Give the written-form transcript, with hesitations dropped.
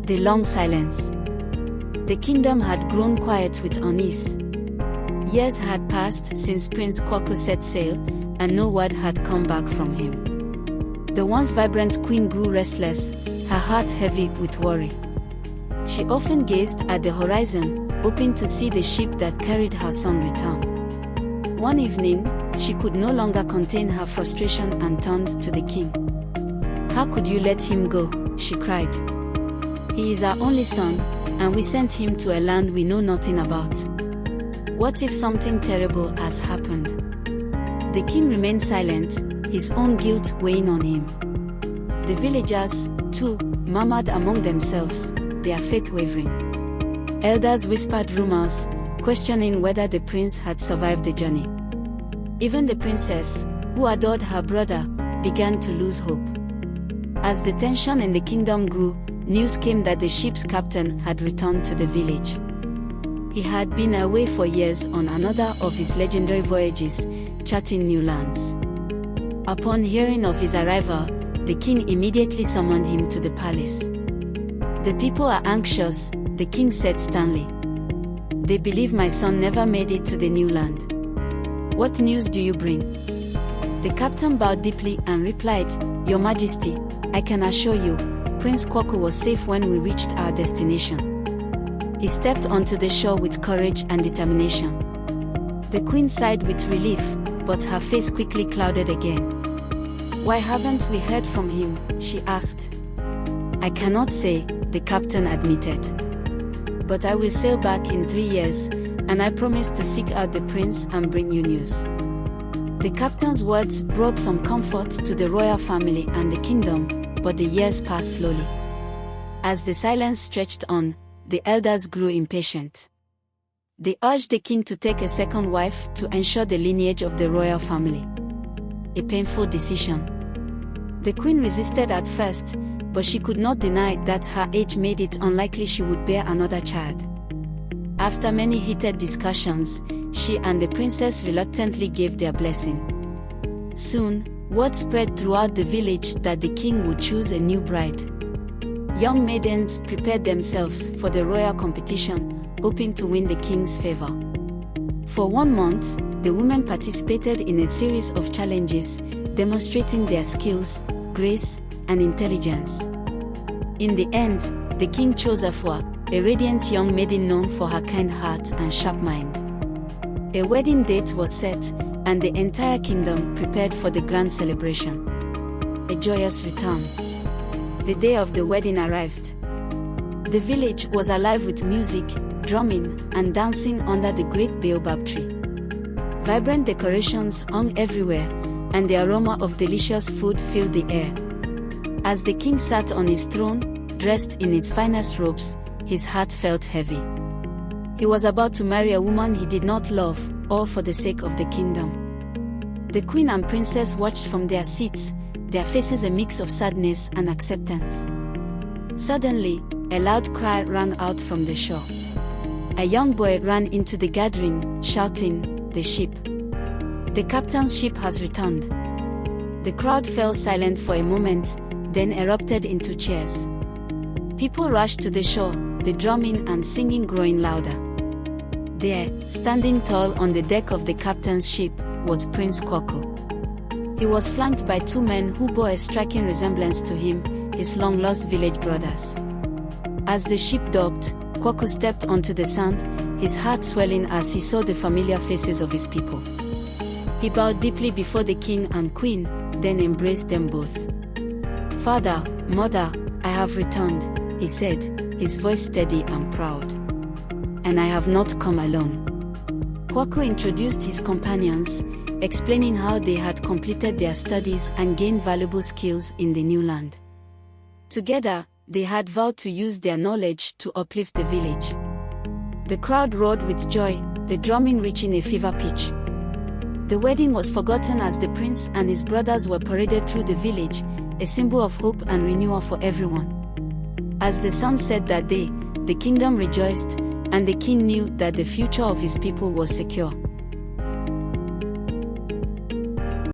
The long silence. The kingdom had grown quiet with unease. Years had passed since Prince Kwaku set sail, and no word had come back from him. The once vibrant queen grew restless, her heart heavy with worry. She often gazed at the horizon, hoping to see the ship that carried her son return. One evening, she could no longer contain her frustration and turned to the king. "How could you let him go?" she cried. "He is our only son, and we sent him to a land we know nothing about. What if something terrible has happened?" The king remained silent, his own guilt weighing on him. The villagers, too, murmured among themselves, their faith wavering. Elders whispered rumors, questioning whether the prince had survived the journey. Even the princess, who adored her brother, began to lose hope. As the tension in the kingdom grew, news came that the ship's captain had returned to the village. He had been away for years on another of his legendary voyages, charting new lands. Upon hearing of his arrival, the king immediately summoned him to the palace. "The people are anxious," the king said sternly. "They believe my son never made it to the new land. What news do you bring?" The captain bowed deeply and replied, "Your Majesty, I can assure you, Prince Kwaku was safe when we reached our destination. He stepped onto the shore with courage and determination." The queen sighed with relief, but her face quickly clouded again. "Why haven't we heard from him?" she asked. "I cannot say," the captain admitted. "But I will sail back in 3 years, and I promise to seek out the prince and bring you news." The captain's words brought some comfort to the royal family and the kingdom, but the years passed slowly. As the silence stretched on, the elders grew impatient. They urged the king to take a second wife to ensure the lineage of the royal family. A painful decision. The queen resisted at first, but she could not deny that her age made it unlikely she would bear another child. After many heated discussions, she and the princess reluctantly gave their blessing. Soon, word spread throughout the village that the king would choose a new bride. Young maidens prepared themselves for the royal competition, hoping to win the king's favor. For 1 month, the women participated in a series of challenges, demonstrating their skills, grace, and intelligence. In the end, the king chose Afua, a radiant young maiden known for her kind heart and sharp mind. A wedding date was set, and the entire kingdom prepared for the grand celebration. A joyous return. The day of the wedding arrived. The village was alive with music, drumming, and dancing under the great baobab tree. Vibrant decorations hung everywhere, and the aroma of delicious food filled the air. As the king sat on his throne, dressed in his finest robes, his heart felt heavy. He was about to marry a woman he did not love, all for the sake of the kingdom. The queen and princess watched from their seats, their faces a mix of sadness and acceptance. Suddenly, a loud cry rang out from the shore. A young boy ran into the gathering, shouting, "The ship! The captain's ship has returned!" The crowd fell silent for a moment, then erupted into cheers. People rushed to the shore, the drumming and singing growing louder. There, standing tall on the deck of the captain's ship, was Prince Kwaku. He was flanked by 2 men who bore a striking resemblance to him, his long-lost village brothers. As the ship docked, Kwaku stepped onto the sand, his heart swelling as he saw the familiar faces of his people. He bowed deeply before the king and queen, then embraced them both. "Father, mother, I have returned," he said, his voice steady and proud. "And I have not come alone." Kwaku introduced his companions, explaining how they had completed their studies and gained valuable skills in the new land. Together, they had vowed to use their knowledge to uplift the village. The crowd roared with joy, the drumming reaching a fever pitch. The wedding was forgotten as the prince and his brothers were paraded through the village, a symbol of hope and renewal for everyone. As the sun set that day, the kingdom rejoiced, and the king knew that the future of his people was secure.